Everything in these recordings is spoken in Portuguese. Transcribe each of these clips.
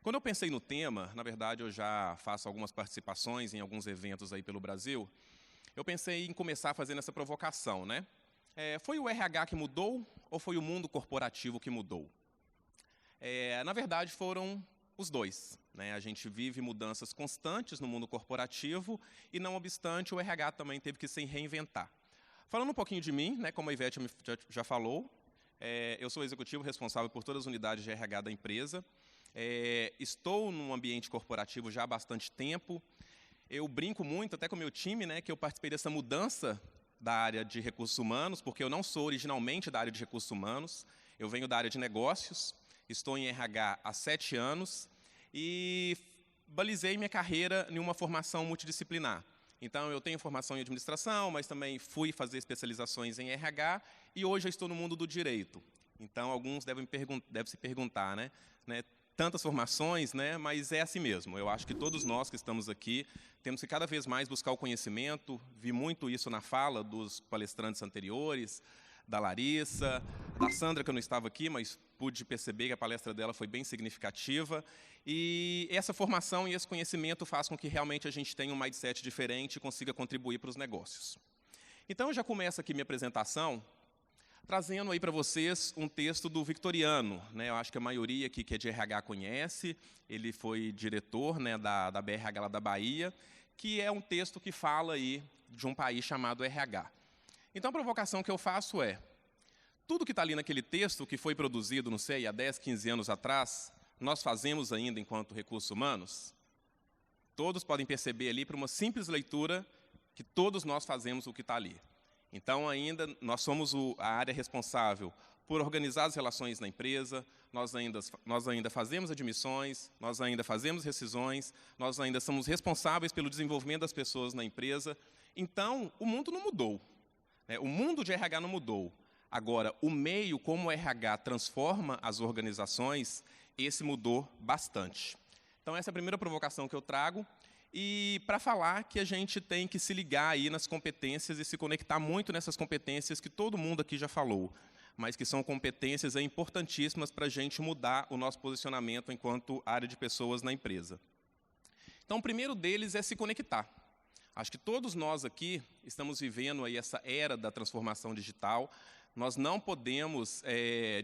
Quando eu pensei no tema, na verdade eu já faço algumas participações em alguns eventos aí pelo Brasil, eu pensei em começar fazendo essa provocação, né? Foi o RH que mudou ou foi o mundo corporativo que mudou? Na verdade, foram os dois, né? A gente vive mudanças constantes no mundo corporativo e, não obstante, o RH também teve que se reinventar. Falando um pouquinho de mim, né, como a Ivete já falou, eu sou executivo responsável por todas as unidades de RH da empresa. Estou num ambiente corporativo já há bastante tempo. Eu brinco muito, até com o meu time, né, que eu participei dessa mudança da área de recursos humanos, porque eu não sou originalmente da área de recursos humanos, eu venho da área de negócios, estou em RH há 7 anos e balizei minha carreira em uma formação multidisciplinar. Então, eu tenho formação em administração, mas também fui fazer especializações em RH e hoje eu estou no mundo do direito. Então, alguns devem se perguntar, né? Tantas formações, né? Mas é assim mesmo. Eu acho que todos nós que estamos aqui temos que cada vez mais buscar o conhecimento. Vi muito isso na fala dos palestrantes anteriores, da Larissa, da Sandra, que eu não estava aqui, mas pude perceber que a palestra dela foi bem significativa. E essa formação e esse conhecimento faz com que realmente a gente tenha um mindset diferente e consiga contribuir para os negócios. Então, eu já começo aqui minha apresentação trazendo aí para vocês um texto do Victoriano, né? Eu acho que a maioria aqui que é de RH conhece, ele foi diretor, né, da BRH lá da Bahia, que é um texto que fala aí de um país chamado RH. Então, a provocação que eu faço é, tudo que está ali naquele texto, que foi produzido, não sei, há 10, 15 anos atrás, nós fazemos ainda enquanto recursos humanos? Todos podem perceber ali, por uma simples leitura, que todos nós fazemos o que está ali. Então, ainda, nós somos a área responsável por organizar as relações na empresa, nós ainda fazemos admissões, nós ainda fazemos rescisões, nós ainda somos responsáveis pelo desenvolvimento das pessoas na empresa. Então, o mundo não mudou, né? O mundo de RH não mudou. Agora, o meio como o RH transforma as organizações, esse mudou bastante. Então, essa é a primeira provocação que eu trago. E para falar que a gente tem que se ligar aí nas competências e se conectar muito nessas competências que todo mundo aqui já falou, mas que são competências importantíssimas para a gente mudar o nosso posicionamento enquanto área de pessoas na empresa. Então, o primeiro deles é se conectar. Acho que todos nós aqui estamos vivendo aí essa era da transformação digital. Nós não podemos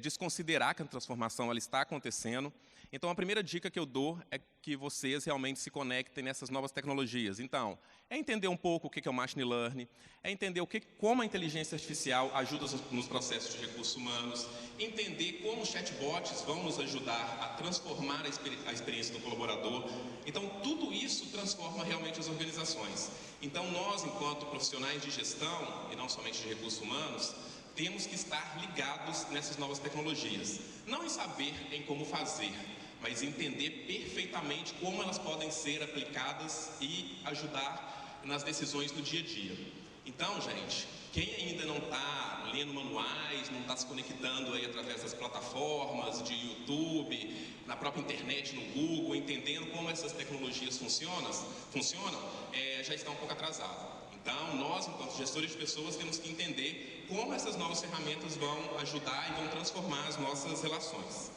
desconsiderar que a transformação ela está acontecendo. Então, a primeira dica que eu dou é que vocês realmente se conectem nessas novas tecnologias. Então, é entender um pouco o que é o Machine Learning, é entender como a inteligência artificial ajuda nos processos de recursos humanos, entender como os chatbots vão nos ajudar a transformar a experiência do colaborador. Então, tudo isso transforma realmente as organizações. Então, nós, enquanto profissionais de gestão, e não somente de recursos humanos, temos que estar ligados nessas novas tecnologias. Não em saber em como fazer, mas entender perfeitamente como elas podem ser aplicadas e ajudar nas decisões do dia a dia. Então, gente, quem ainda não está lendo manuais, não está se conectando aí através das plataformas de YouTube, na própria internet, no Google, entendendo como essas tecnologias funcionam, já está um pouco atrasado. Então, nós, enquanto gestores de pessoas, temos que entender como essas novas ferramentas vão ajudar e vão transformar as nossas relações.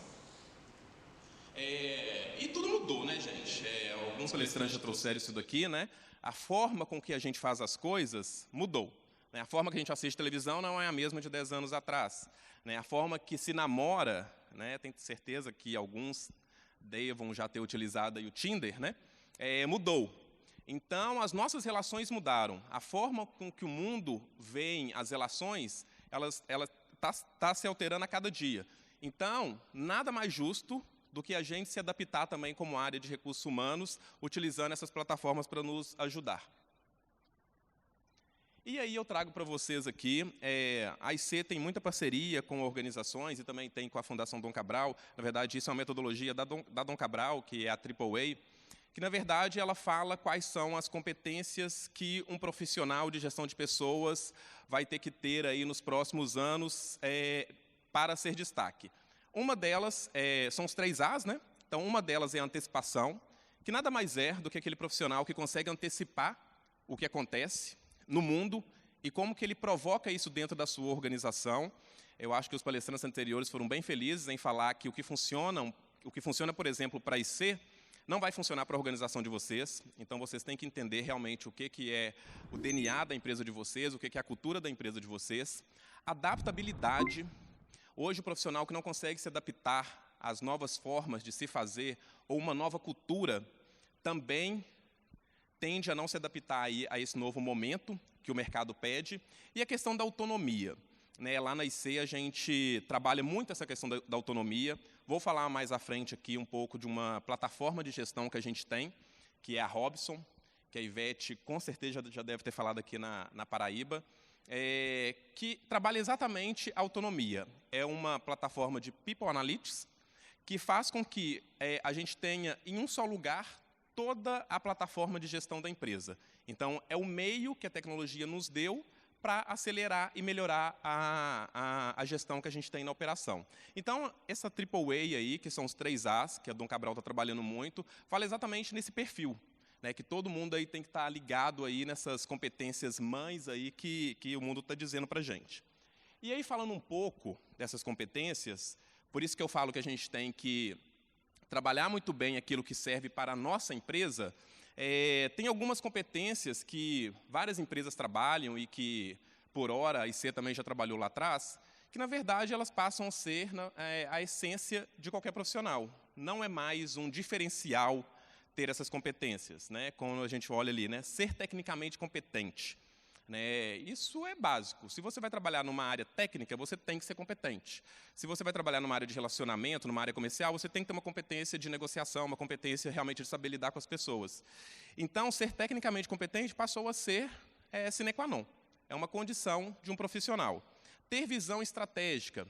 E tudo mudou, né, gente? Alguns palestrantes já trouxeram isso daqui, né? A forma com que a gente faz as coisas mudou. Né? A forma que a gente assiste televisão não é a mesma de 10 anos atrás. Né? A forma que se namora, né? Tenho certeza que alguns devam já ter utilizado aí o Tinder, né? Mudou. Então, as nossas relações mudaram. A forma com que o mundo vê as relações, ela está se alterando a cada dia. Então, nada mais justo do que a gente se adaptar também como área de recursos humanos, utilizando essas plataformas para nos ajudar. E aí eu trago para vocês aqui, a IC tem muita parceria com organizações e também tem com a Fundação Dom Cabral. Na verdade, isso é uma metodologia da Dom Cabral, que é a AAA, que, na verdade, ela fala quais são as competências que um profissional de gestão de pessoas vai ter que ter aí nos próximos anos para ser destaque. Uma delas são os 3 As, né? Então, uma delas é a antecipação, que nada mais é do que aquele profissional que consegue antecipar o que acontece no mundo e como que ele provoca isso dentro da sua organização. Eu acho que os palestrantes anteriores foram bem felizes em falar que o que funciona O que funciona, por exemplo, para a IC, não vai funcionar para a organização de vocês. Então, vocês têm que entender realmente o que é o DNA da empresa de vocês, o que é a cultura da empresa de vocês. Adaptabilidade. Hoje, o profissional que não consegue se adaptar às novas formas de se fazer ou uma nova cultura também tende a não se adaptar aí a esse novo momento que o mercado pede. E a questão da autonomia. Né, lá na IC a gente trabalha muito essa questão da autonomia. Vou falar mais à frente aqui um pouco de uma plataforma de gestão que a gente tem, que é a Robson, que a Ivete com certeza já deve ter falado aqui na Paraíba, que trabalha exatamente a autonomia. É uma plataforma de People Analytics que faz com que a gente tenha em um só lugar toda a plataforma de gestão da empresa. Então, é o meio que a tecnologia nos deu para acelerar e melhorar a gestão que a gente tem na operação. Então, essa AAA aí, que são os 3 As, que a Dom Cabral está trabalhando muito, fala exatamente nesse perfil, né, que todo mundo aí tem que estar ligado aí nessas competências mães aí que o mundo está dizendo para a gente. E aí, falando um pouco dessas competências, por isso que eu falo que a gente tem que trabalhar muito bem aquilo que serve para a nossa empresa. Tem algumas competências que várias empresas trabalham e que, por hora, a IC também já trabalhou lá atrás, que, na verdade, elas passam a ser a essência de qualquer profissional. Não é mais um diferencial ter essas competências, né? Quando a gente olha ali, né? Ser tecnicamente competente. Né? Isso é básico. Se você vai trabalhar numa área técnica, você tem que ser competente. Se você vai trabalhar numa área de relacionamento, numa área comercial, você tem que ter uma competência de negociação, uma competência realmente de saber lidar com as pessoas. Então, ser tecnicamente competente passou a ser sine qua non. É uma condição de um profissional. Ter visão estratégica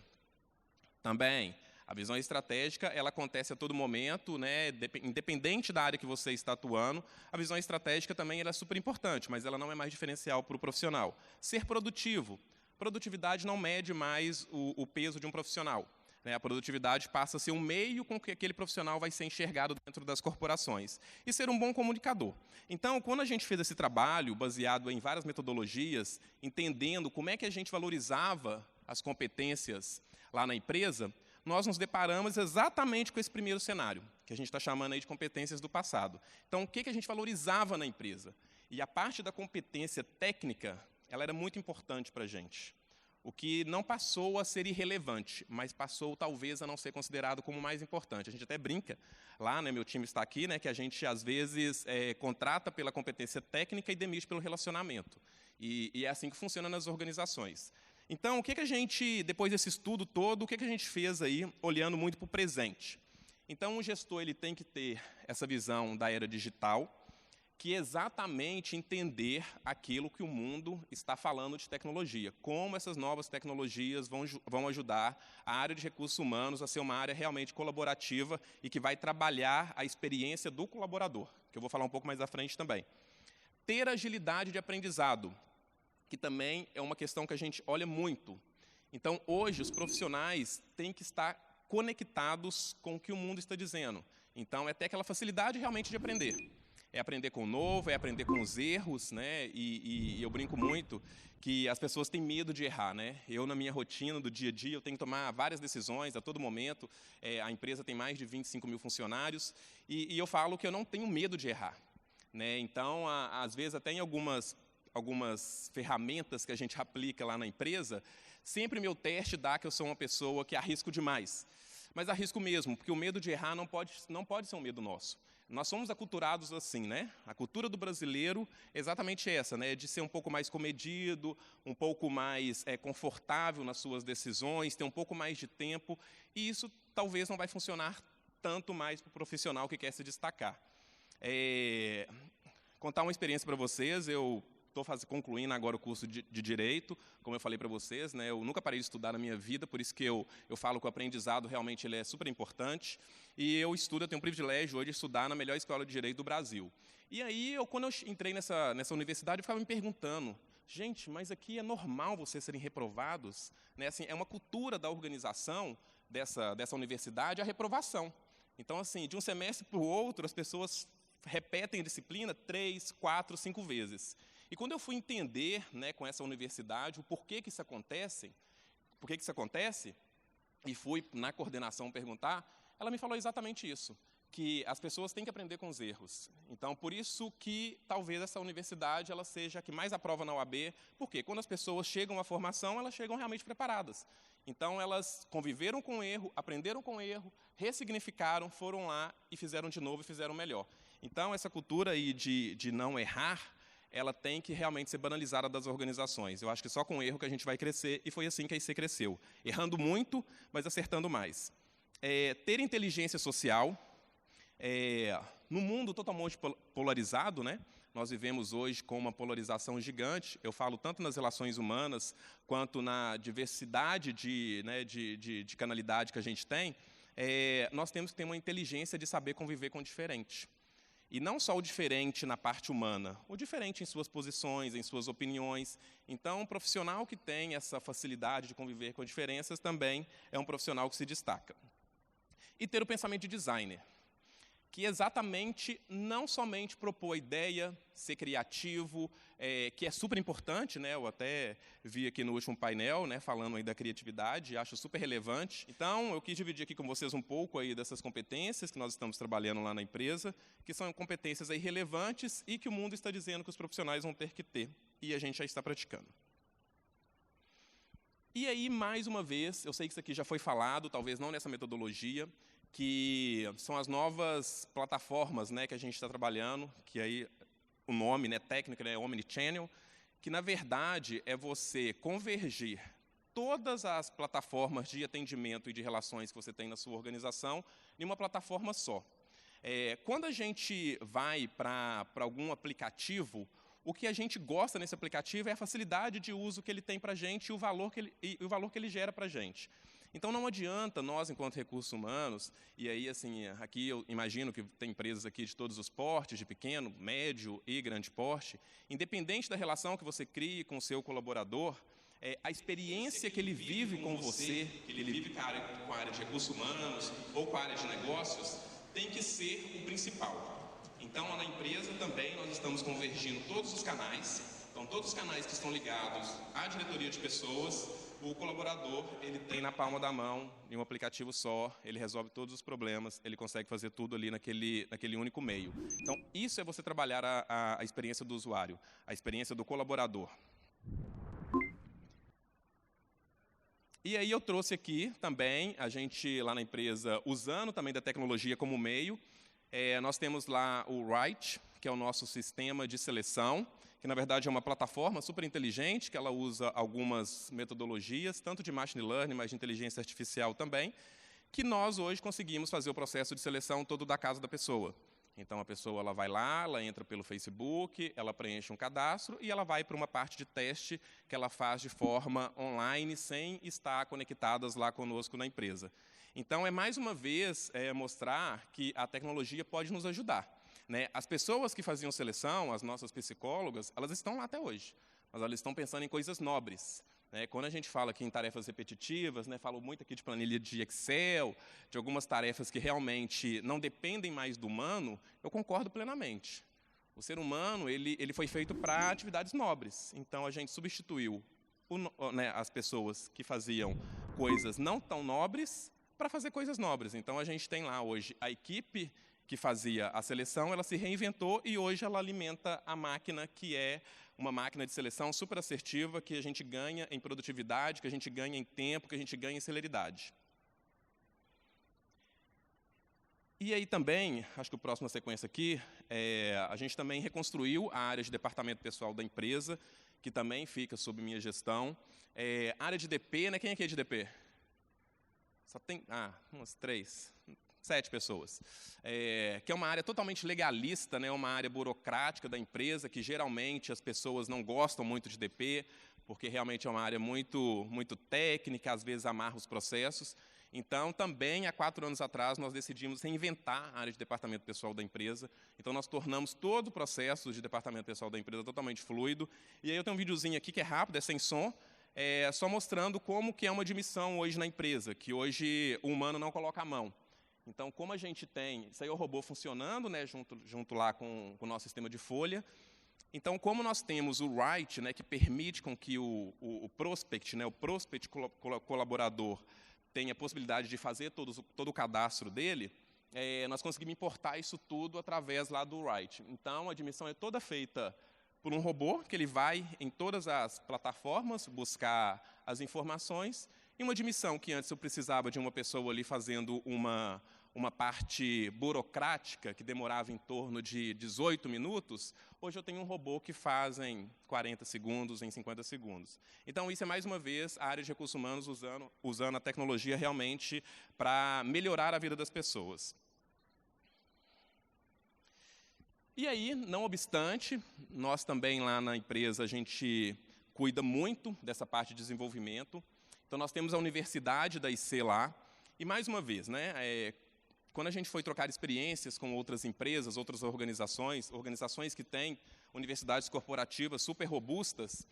também. A visão estratégica, ela acontece a todo momento, né, independente da área que você está atuando. A visão estratégica também ela é super importante, mas ela não é mais diferencial para o profissional. Ser produtivo. Produtividade não mede mais o peso de um profissional. Né? A produtividade passa a ser um meio com que aquele profissional vai ser enxergado dentro das corporações. E ser um bom comunicador. Então, quando a gente fez esse trabalho, baseado em várias metodologias, entendendo como é que a gente valorizava as competências lá na empresa, nós nos deparamos exatamente com esse primeiro cenário, que a gente está chamando aí de competências do passado. Então, o que a gente valorizava na empresa? E a parte da competência técnica, ela era muito importante para a gente. O que não passou a ser irrelevante, mas passou, talvez, a não ser considerado como mais importante. A gente até brinca, lá, né, meu time está aqui, né, que a gente, às vezes, contrata pela competência técnica e demite pelo relacionamento. E é assim que funciona nas organizações. Então, o que a gente, depois desse estudo todo, o que a gente fez aí, olhando muito para o presente? Então, o gestor ele tem que ter essa visão da era digital, que é exatamente entender aquilo que o mundo está falando de tecnologia, como essas novas tecnologias vão ajudar a área de recursos humanos a ser uma área realmente colaborativa e que vai trabalhar a experiência do colaborador, que eu vou falar um pouco mais à frente também. Ter agilidade de aprendizado, que também é uma questão que a gente olha muito. Então, hoje, os profissionais têm que estar conectados com o que o mundo está dizendo. Então, é ter aquela facilidade realmente de aprender. É aprender com o novo, é aprender com os erros, né? E eu brinco muito que as pessoas têm medo de errar, né? Eu, na minha rotina do dia a dia, eu tenho que tomar várias decisões a todo momento. A empresa tem mais de 25 mil funcionários e eu falo que eu não tenho medo de errar. Né? Então, às vezes, até em algumas ferramentas que a gente aplica lá na empresa, sempre meu teste dá que eu sou uma pessoa que arrisco demais. Mas arrisco mesmo, porque o medo de errar não pode ser um medo nosso. Nós somos aculturados assim, né? A cultura do brasileiro é exatamente essa, né? De ser um pouco mais comedido, um pouco mais confortável nas suas decisões, ter um pouco mais de tempo, e isso talvez não vai funcionar tanto mais para o profissional que quer se destacar. Contar uma experiência para vocês, eu estou concluindo agora o curso de Direito, como eu falei para vocês, né, eu nunca parei de estudar na minha vida, por isso que eu falo que o aprendizado realmente ele é super importante, e eu tenho o privilégio hoje de estudar na melhor escola de Direito do Brasil. E aí, quando eu entrei nessa universidade, eu ficava me perguntando, gente, mas aqui é normal vocês serem reprovados? Né, assim, é uma cultura da organização dessa universidade a reprovação. Então, assim, de um semestre para o outro, as pessoas repetem a disciplina 3, 4, 5 vezes. E quando eu fui entender, né, com essa universidade, o porquê que isso acontece, e fui na coordenação perguntar, ela me falou exatamente isso, que as pessoas têm que aprender com os erros. Então, por isso que talvez essa universidade ela seja a que mais aprova na UAB, porque quando as pessoas chegam à formação, elas chegam realmente preparadas. Então, elas conviveram com o erro, aprenderam com o erro, ressignificaram, foram lá e fizeram de novo e fizeram melhor. Então, essa cultura aí de não errar, ela tem que realmente ser banalizada das organizações. Eu acho que só com o erro que a gente vai crescer, e foi assim que a IC cresceu. Errando muito, mas acertando mais. Ter inteligência social. No mundo totalmente polarizado, né? Nós vivemos hoje com uma polarização gigante. Eu falo tanto nas relações humanas, quanto na diversidade de canalidade que a gente tem. Nós temos que ter uma inteligência de saber conviver com o diferente. E não só o diferente na parte humana, o diferente em suas posições, em suas opiniões. Então, um profissional que tem essa facilidade de conviver com diferenças também é um profissional que se destaca. E ter o pensamento de designer, que exatamente não somente propor a ideia, ser criativo, que é super importante, né? Eu até vi aqui no último painel, né, falando aí da criatividade, acho super relevante. Então, eu quis dividir aqui com vocês um pouco aí dessas competências que nós estamos trabalhando lá na empresa, que são competências aí relevantes e que o mundo está dizendo que os profissionais vão ter que ter, e a gente já está praticando. E aí, mais uma vez, eu sei que isso aqui já foi falado, talvez não nessa metodologia, que são as novas plataformas, né, que a gente está trabalhando, que aí o nome, né, técnico, é Omnichannel, que, na verdade, é você convergir todas as plataformas de atendimento e de relações que você tem na sua organização em uma plataforma só. Quando a gente vai para algum aplicativo, o que a gente gosta nesse aplicativo é a facilidade de uso que ele tem para a gente e o valor que ele gera para a gente. Então, não adianta nós, enquanto recursos humanos, e aí, assim, aqui eu imagino que tem empresas aqui de todos os portes, de pequeno, médio e grande porte, independente da relação que você crie com o seu colaborador, a experiência que ele vive com você, que ele vive com a área de recursos humanos ou com a área de negócios, tem que ser o principal. Então, lá na empresa também nós estamos convergindo todos os canais. Então, todos os canais que estão ligados à diretoria de pessoas, o colaborador, ele tem na palma da mão, em um aplicativo só, ele resolve todos os problemas, ele consegue fazer tudo ali naquele único meio. Então, isso é você trabalhar a experiência do usuário, a experiência do colaborador. E aí eu trouxe aqui também, a gente lá na empresa, usando também da tecnologia como meio, nós temos lá o Right, que é o nosso sistema de seleção, que na verdade é uma plataforma super inteligente, que ela usa algumas metodologias, tanto de machine learning, mas de inteligência artificial também, que nós hoje conseguimos fazer o processo de seleção todo da casa da pessoa. Então, a pessoa ela vai lá, ela entra pelo Facebook, ela preenche um cadastro e ela vai para uma parte de teste que ela faz de forma online, sem estar conectadas lá conosco na empresa. Então, mais uma vez, mostrar que a tecnologia pode nos ajudar. Né? As pessoas que faziam seleção, as nossas psicólogas, elas estão lá até hoje, mas elas estão pensando em coisas nobres. Né? Quando a gente fala aqui em tarefas repetitivas, né, falo muito aqui de planilha de Excel, de algumas tarefas que realmente não dependem mais do humano, eu concordo plenamente. O ser humano ele foi feito para atividades nobres, então a gente substituiu as pessoas que faziam coisas não tão nobres para fazer coisas nobres. Então a gente tem lá hoje a equipe que fazia a seleção, ela se reinventou e hoje ela alimenta a máquina, que é uma máquina de seleção super assertiva, que a gente ganha em produtividade, que a gente ganha em tempo, que a gente ganha em celeridade. E aí também, acho que o próximo sequência aqui, a gente também reconstruiu a área de departamento pessoal da empresa, que também fica sob minha gestão. Área de DP, né? Quem aqui é de DP? Só tem, umas 7 pessoas, que é uma área totalmente legalista, né, uma área burocrática da empresa, que geralmente as pessoas não gostam muito de DP, porque realmente é uma área muito técnica, às vezes amarra os processos. Então, também, há 4 anos atrás, nós decidimos reinventar a área de departamento pessoal da empresa. Então, nós tornamos todo o processo de departamento pessoal da empresa totalmente fluido. E aí eu tenho um videozinho aqui que é rápido, é sem som, só mostrando como que é uma admissão hoje na empresa, que hoje o humano não coloca a mão. Então, como a gente tem, isso aí é o robô funcionando, né, junto lá com o nosso sistema de folha. Então, como nós temos o Right, né, que permite com que o prospect, né, o prospect colaborador, tem a possibilidade de fazer todo o cadastro dele, nós conseguimos importar isso tudo através lá do Write. Então, a admissão é toda feita por um robô, que ele vai em todas as plataformas buscar as informações, e uma admissão que antes eu precisava de uma pessoa ali fazendo uma parte burocrática, que demorava em torno de 18 minutos, hoje eu tenho um robô que faz em 40 segundos, em 50 segundos. Então, isso é, mais uma vez, a área de recursos humanos usando a tecnologia realmente para melhorar a vida das pessoas. E aí, não obstante, nós também lá na empresa, a gente cuida muito dessa parte de desenvolvimento. Então, nós temos a Universidade da IC lá, e mais uma vez, né, quando a gente foi trocar experiências com outras empresas, outras organizações que têm universidades corporativas super robustas,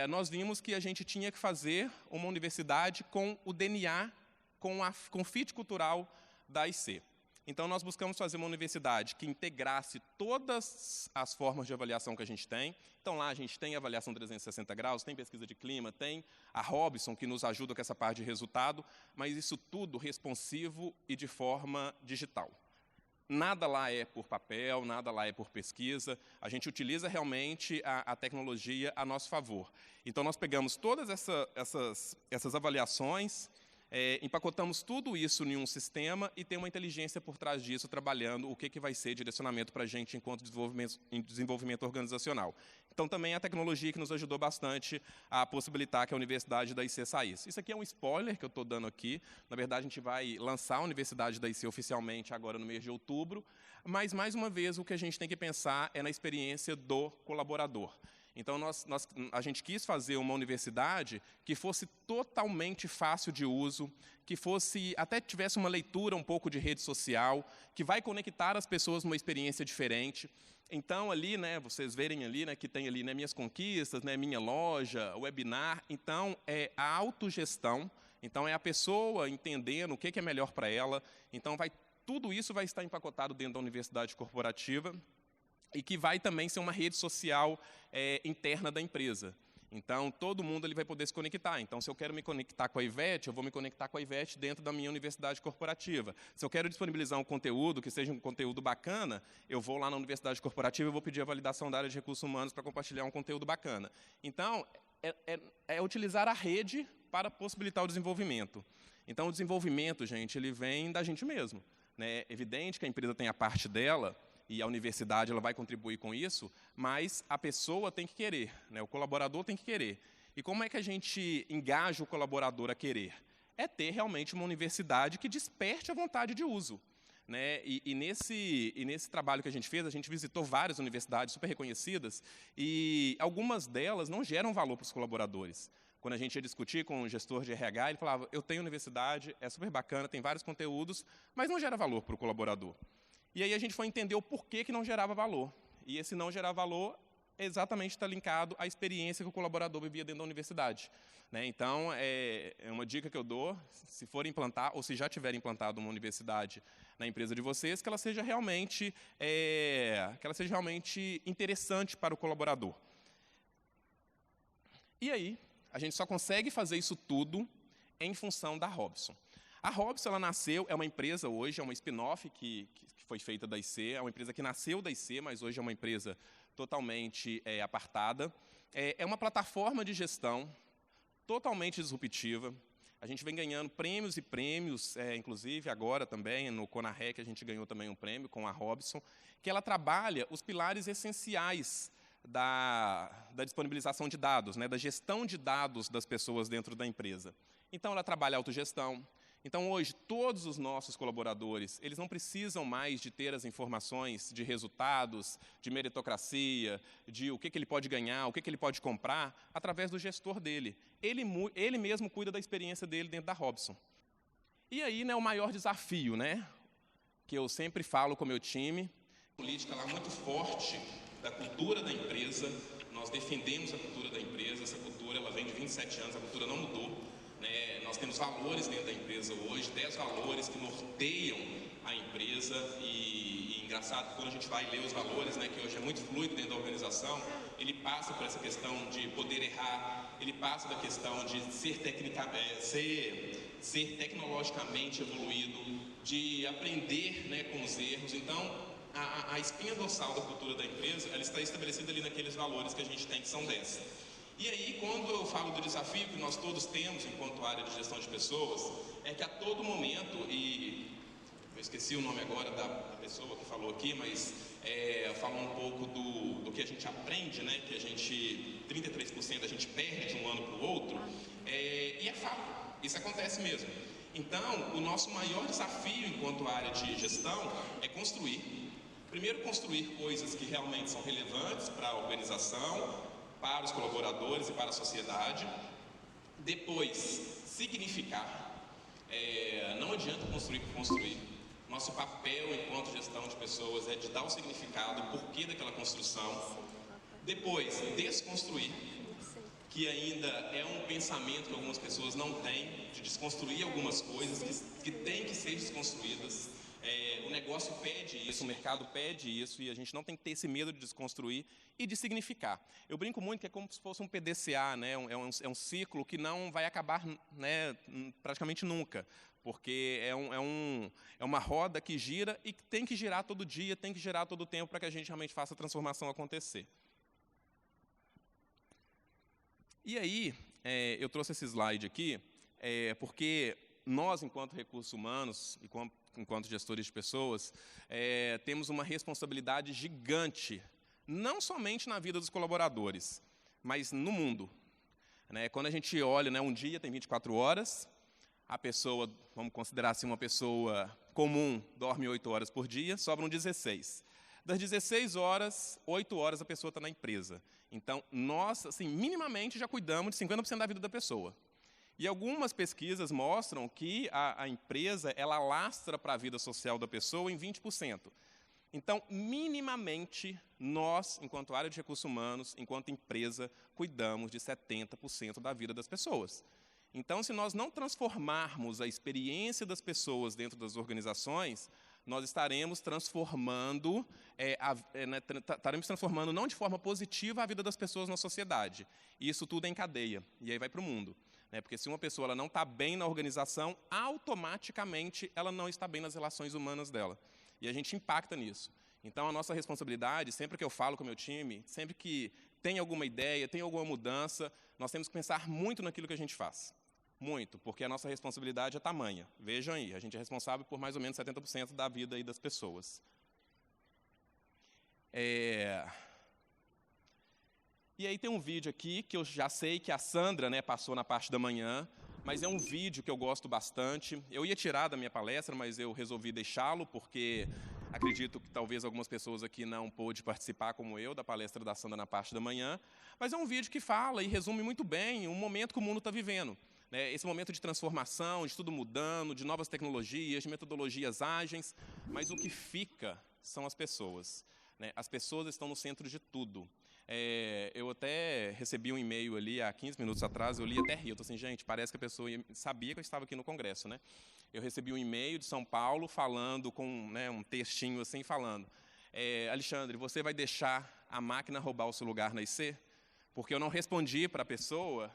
nós vimos que a gente tinha que fazer uma universidade com o DNA, com o fit cultural da IC. Então, nós buscamos fazer uma universidade que integrasse todas as formas de avaliação que a gente tem. Então, lá a gente tem avaliação 360 graus, tem pesquisa de clima, tem a Robson, que nos ajuda com essa parte de resultado, mas isso tudo responsivo e de forma digital. Nada lá é por papel, nada lá é por pesquisa. A gente utiliza realmente a tecnologia a nosso favor. Então, nós pegamos todas essas avaliações, empacotamos tudo isso em um sistema e tem uma inteligência por trás disso, trabalhando o que vai ser direcionamento para a gente enquanto desenvolvimento organizacional. Então, também a tecnologia que nos ajudou bastante a possibilitar que a Universidade da IC saísse. Isso aqui é um spoiler que eu estou dando aqui. Na verdade, a gente vai lançar a Universidade da IC oficialmente agora no mês de outubro, mas, mais uma vez, o que a gente tem que pensar é na experiência do colaborador. Então, a gente quis fazer uma universidade que fosse totalmente fácil de uso, que até tivesse uma leitura um pouco de rede social, que vai conectar as pessoas numa experiência diferente. Então, ali, né, vocês verem ali, né, que tem ali, né, minhas conquistas, né, minha loja, webinar. Então, é a autogestão. Então, é a pessoa entendendo o que é melhor para ela. Então, tudo isso vai estar empacotado dentro da universidade corporativa, e que vai também ser uma rede social interna da empresa. Então, todo mundo vai poder se conectar. Então, se eu quero me conectar com a Ivete, eu vou me conectar com a Ivete dentro da minha universidade corporativa. Se eu quero disponibilizar um conteúdo, que seja um conteúdo bacana, eu vou lá na universidade corporativa e vou pedir a validação da área de recursos humanos para compartilhar um conteúdo bacana. Então, é utilizar a rede para possibilitar o desenvolvimento. Então, o desenvolvimento, gente, ele vem da gente mesmo. É evidente que a empresa tem a parte dela, e a universidade ela vai contribuir com isso, mas a pessoa tem que querer, né? O colaborador tem que querer. E como é que a gente engaja o colaborador a querer? É ter realmente uma universidade que desperte a vontade de uso. Né? E nesse trabalho que a gente fez, a gente visitou várias universidades super reconhecidas, e algumas delas não geram valor para os colaboradores. Quando a gente ia discutir com o gestor de RH, ele falava, eu tenho universidade, é super bacana, tem vários conteúdos, mas não gera valor para o colaborador. E aí a gente foi entender o porquê que não gerava valor. E esse não gerar valor exatamente está linkado à experiência que o colaborador vivia dentro da universidade. Né? Então, é uma dica que eu dou, se for implantar, ou se já tiver implantado uma universidade na empresa de vocês, que ela seja realmente interessante para o colaborador. E aí, a gente só consegue fazer isso tudo em função da Robson. A Robson, ela nasceu, é uma empresa hoje, é uma spin-off que foi feita da IC, é uma empresa que nasceu da IC, mas hoje é uma empresa totalmente apartada. É uma plataforma de gestão totalmente disruptiva. A gente vem ganhando prêmios e prêmios, inclusive agora também, no CONAREC, a gente ganhou também um prêmio com a Robson, que ela trabalha os pilares essenciais da disponibilização de dados, né, da gestão de dados das pessoas dentro da empresa. Então, ela trabalha a autogestão. Então, hoje, todos os nossos colaboradores, eles não precisam mais de ter as informações de resultados, de meritocracia, de o que ele pode ganhar, o que ele pode comprar, através do gestor dele. Ele mesmo cuida da experiência dele dentro da Robson. E aí, né, o maior desafio, né, que eu sempre falo com o meu time, política lá muito forte da cultura da empresa, nós defendemos a cultura da empresa, essa cultura ela vem de 27 anos, a cultura não mudou. Nós temos valores dentro da empresa hoje, 10 valores que norteiam a empresa e engraçado que quando a gente vai ler os valores, né, que hoje é muito fluido dentro da organização, ele passa por essa questão de poder errar, ele passa da questão de ser ser tecnologicamente evoluído, de aprender, né, com os erros. Então, a espinha dorsal da cultura da empresa, ela está estabelecida ali naqueles valores que a gente tem, que são 10. E aí, quando eu falo do desafio que nós todos temos enquanto área de gestão de pessoas, é que a todo momento, e eu esqueci o nome agora da pessoa que falou aqui, mas falou um pouco do que a gente aprende, né, que a gente, 33% a gente perde de um ano para o outro, e é fato, isso acontece mesmo. Então, o nosso maior desafio enquanto área de gestão é primeiro construir coisas que realmente são relevantes para a organização, para os colaboradores e para a sociedade. Depois, significar. Não adianta construir por construir. Nosso papel enquanto gestão de pessoas é de dar o significado, o porquê daquela construção. Depois, desconstruir, que ainda é um pensamento que algumas pessoas não têm, de desconstruir algumas coisas que têm que ser desconstruídas. O negócio pede isso, o mercado pede isso, e a gente não tem que ter esse medo de desconstruir e de significar. Eu brinco muito que é como se fosse um PDCA, né? É um ciclo que não vai acabar, né, praticamente nunca, porque é uma roda que gira e que tem que girar todo dia, tem que girar todo o tempo para que a gente realmente faça a transformação acontecer. E aí, eu trouxe esse slide aqui, porque nós, enquanto recursos humanos e enquanto gestores de pessoas, temos uma responsabilidade gigante, não somente na vida dos colaboradores, mas no mundo. Né? Quando a gente olha, né, um dia tem 24 horas, a pessoa, vamos considerar assim, uma pessoa comum, dorme 8 horas por dia, sobram 16. Das 16 horas, 8 horas a pessoa está na empresa. Então, nós, assim, minimamente já cuidamos de 50% da vida da pessoa. E algumas pesquisas mostram que a empresa, ela lastra para a vida social da pessoa em 20%. Então, minimamente, nós, enquanto área de recursos humanos, enquanto empresa, cuidamos de 70% da vida das pessoas. Então, se nós não transformarmos a experiência das pessoas dentro das organizações, nós estaremos transformando, não de forma positiva a vida das pessoas na sociedade. E isso tudo é em cadeia, e aí vai para o mundo. Porque se uma pessoa ela não está bem na organização, automaticamente ela não está bem nas relações humanas dela. E a gente impacta nisso. Então, a nossa responsabilidade, sempre que eu falo com o meu time, sempre que tem alguma ideia, tem alguma mudança, nós temos que pensar muito naquilo que a gente faz. Muito, porque a nossa responsabilidade é tamanha. Vejam aí, a gente é responsável por mais ou menos 70% da vida aí das pessoas. E aí tem um vídeo aqui, que eu já sei que a Sandra, né, passou na parte da manhã, mas é um vídeo que eu gosto bastante. Eu ia tirar da minha palestra, mas eu resolvi deixá-lo, porque acredito que talvez algumas pessoas aqui não pôde participar, como eu, da palestra da Sandra na parte da manhã. Mas é um vídeo que fala e resume muito bem o momento que o mundo está vivendo. Esse momento de transformação, de tudo mudando, de novas tecnologias, de metodologias ágeis, mas o que fica são as pessoas. As pessoas estão no centro de tudo. Eu até recebi um e-mail ali há 15 minutos atrás, eu li até rio, eu estou assim, gente, parece que a pessoa sabia que eu estava aqui no Congresso, né? Eu recebi um e-mail de São Paulo falando com, né, um textinho assim, falando, Alexandre, você vai deixar a máquina roubar o seu lugar na IC? Porque eu não respondi para a pessoa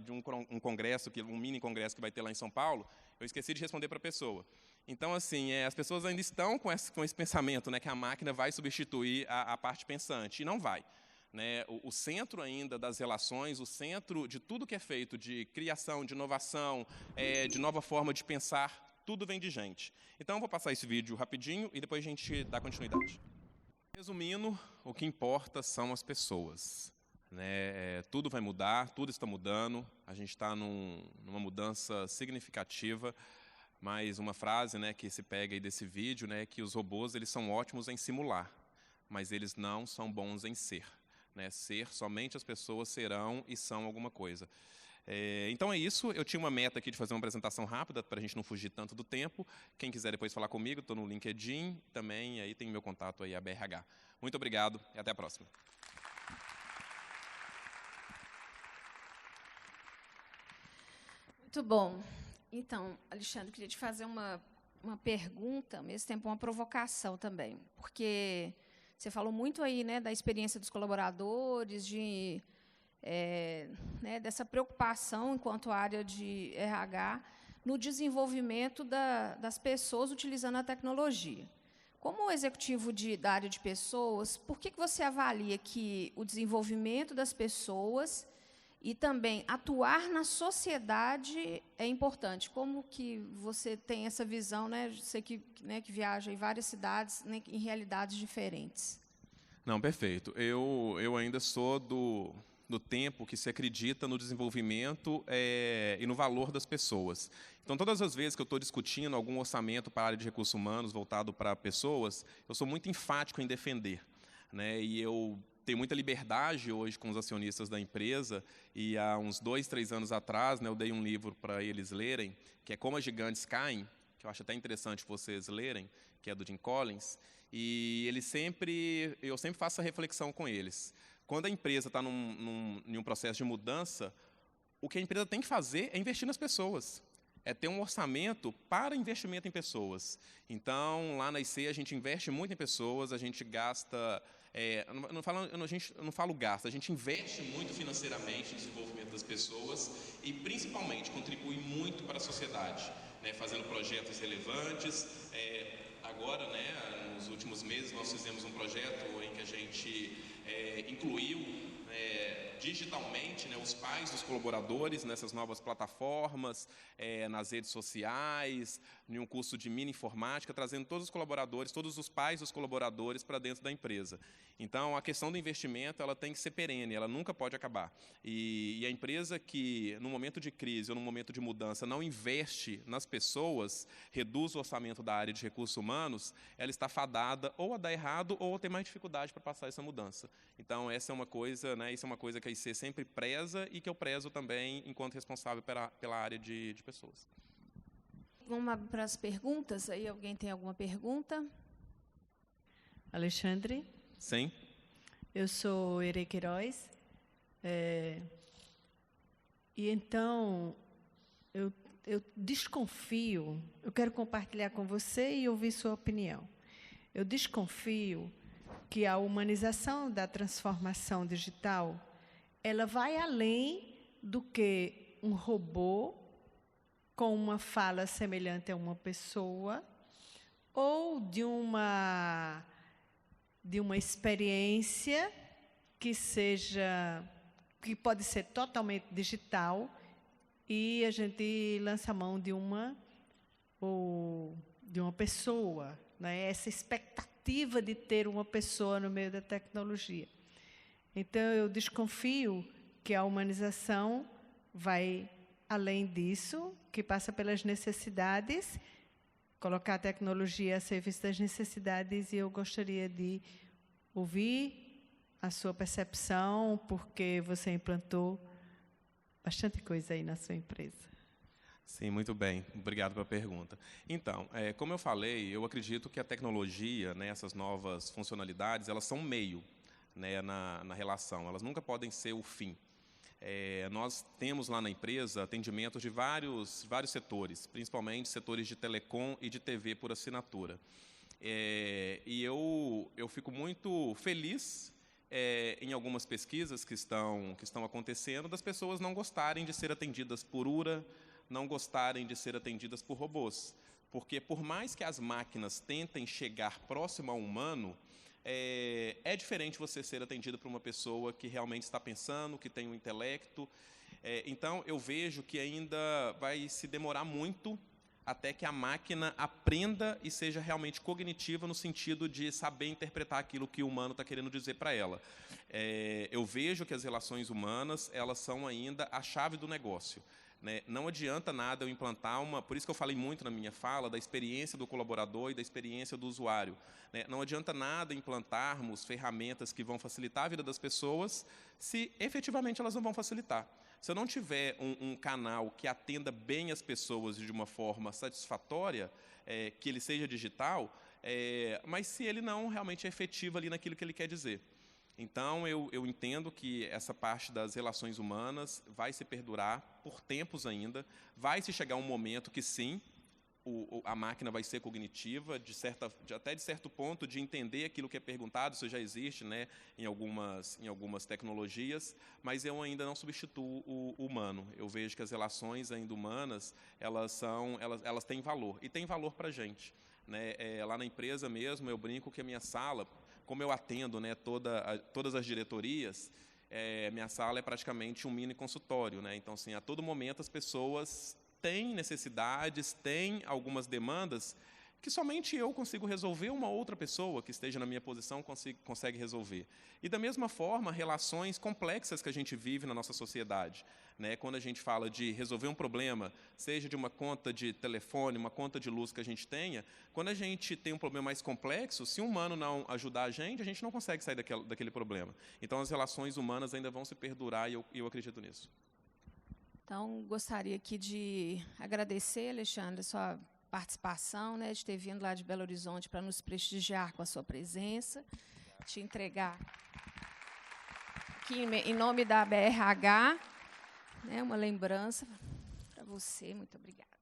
de um congresso, um mini congresso que vai ter lá em São Paulo, eu esqueci de responder para a pessoa. Então, assim, as pessoas ainda estão com esse pensamento, né, que a máquina vai substituir a parte pensante, e não vai. O centro ainda das relações, o centro de tudo que é feito, de criação, de inovação, de nova forma de pensar, tudo vem de gente. Então, eu vou passar esse vídeo rapidinho e depois a gente dá continuidade. Resumindo, o que importa são as pessoas. Tudo vai mudar, tudo está mudando, a gente está numa mudança significativa, mas uma frase, né, que se pega aí desse vídeo, né, é que os robôs eles são ótimos em simular, mas eles não são bons em ser. Ser, somente as pessoas serão e são alguma coisa. Então é isso, eu tinha uma meta aqui de fazer uma apresentação rápida, para a gente não fugir tanto do tempo. Quem quiser depois falar comigo, estou no LinkedIn, também aí tem meu contato aí, a BRH. Muito obrigado e até a próxima. Muito bom. Então, Alexandre, queria te fazer uma pergunta, ao mesmo tempo uma provocação também, porque você falou muito aí, né, da experiência dos colaboradores, né, dessa preocupação enquanto área de RH, no desenvolvimento das pessoas utilizando a tecnologia. Como executivo da área de pessoas, por que você avalia que o desenvolvimento das pessoas e também atuar na sociedade é importante? Como que você tem essa visão, né? Você que viaja em várias cidades, né, em realidades diferentes. Não, perfeito. Eu ainda sou do tempo que se acredita no desenvolvimento e no valor das pessoas. Então, todas as vezes que eu estou discutindo algum orçamento para a área de recursos humanos voltado para pessoas, eu sou muito enfático em defender, né? E eu tenho muita liberdade hoje com os acionistas da empresa, e há uns 2, 3 anos atrás, né, eu dei um livro para eles lerem, que é Como as Gigantes Caem, que eu acho até interessante vocês lerem, que é do Jim Collins, e eu sempre faço a reflexão com eles. Quando a empresa está em um processo de mudança, o que a empresa tem que fazer é investir nas pessoas. É ter um orçamento para investimento em pessoas. Então, lá na IC, a gente investe muito em pessoas, a gente gasta... eu não falo gasto, a gente investe muito financeiramente no desenvolvimento das pessoas e, principalmente, contribui muito para a sociedade, né, fazendo projetos relevantes. Agora, né, nos últimos meses, nós fizemos um projeto em que a gente incluiu digitalmente, né, os pais dos colaboradores nessas novas plataformas, nas redes sociais, em um curso de mini informática, trazendo todos os colaboradores, todos os pais dos colaboradores para dentro da empresa. Então, a questão do investimento, ela tem que ser perene, ela nunca pode acabar. E a empresa que, no momento de crise ou no momento de mudança, não investe nas pessoas, reduz o orçamento da área de recursos humanos, ela está fadada ou a dar errado ou a ter mais dificuldade para passar essa mudança. Então, essa é uma coisa, né, isso é uma coisa que a IC sempre preza e que eu prezo também enquanto responsável pela área de pessoas. Vamos para as perguntas. Aí, alguém tem alguma pergunta? Alexandre? Sim. Eu sou Ere Queiroz. E então, eu desconfio, eu quero compartilhar com você e ouvir sua opinião. Eu desconfio que a humanização da transformação digital, ela vai além do que um robô com uma fala semelhante a uma pessoa ou de uma experiência que pode ser totalmente digital e a gente lança a mão de uma pessoa, né? Essa expectativa de ter uma pessoa no meio da tecnologia. Então, eu desconfio que a humanização vai além disso, que passa pelas necessidades, colocar a tecnologia a serviço das necessidades, e eu gostaria de ouvir a sua percepção, porque você implantou bastante coisa aí na sua empresa. Sim, muito bem. Obrigado pela pergunta. Então, como eu falei, eu acredito que a tecnologia, né, essas novas funcionalidades, elas são um meio, né, na relação. Elas nunca podem ser o fim. Nós temos lá na empresa atendimentos de vários setores, principalmente setores de telecom e de TV por assinatura. E eu fico muito feliz em algumas pesquisas que estão acontecendo, das pessoas não gostarem de ser atendidas por URA, não gostarem de ser atendidas por robôs. Porque, por mais que as máquinas tentem chegar próximo ao humano, é diferente você ser atendido por uma pessoa que realmente está pensando, que tem um intelecto. Então, eu vejo que ainda vai se demorar muito até que a máquina aprenda e seja realmente cognitiva no sentido de saber interpretar aquilo que o humano está querendo dizer para ela. Eu vejo que as relações humanas, elas são ainda a chave do negócio. Né? Não adianta nada eu implantar por isso que eu falei muito na minha fala da experiência do colaborador e da experiência do usuário. Né? Não adianta nada implantarmos ferramentas que vão facilitar a vida das pessoas se efetivamente elas não vão facilitar. Se eu não tiver um canal que atenda bem as pessoas de uma forma satisfatória, que ele seja digital, mas se ele não realmente é efetivo ali naquilo que ele quer dizer. Então, eu entendo que essa parte das relações humanas vai se perdurar por tempos ainda. Vai se chegar um momento que, sim, a máquina vai ser cognitiva, até de certo ponto, de entender aquilo que é perguntado, isso já existe, né, em algumas tecnologias, mas eu ainda não substituo o humano. Eu vejo que as relações ainda humanas, elas têm valor, e têm valor para a gente. Né? Lá na empresa mesmo, eu brinco que a minha sala, como eu atendo, né, todas as diretorias, minha sala é praticamente um mini consultório. Né? Então, assim, a todo momento as pessoas têm necessidades, têm algumas demandas que somente eu consigo resolver, uma outra pessoa que esteja na minha posição consegue resolver. E, da mesma forma, relações complexas que a gente vive na nossa sociedade. Né? Quando a gente fala de resolver um problema, seja de uma conta de telefone, uma conta de luz que a gente tenha, quando a gente tem um problema mais complexo, se um humano não ajudar a gente não consegue sair daquele problema. Então, as relações humanas ainda vão se perdurar e eu acredito nisso. Então, gostaria aqui de agradecer, Alexandre, a sua participação, né, de ter vindo lá de Belo Horizonte para nos prestigiar com a sua presença, te entregar aqui em nome da BRH, né, uma lembrança para você. Muito obrigada.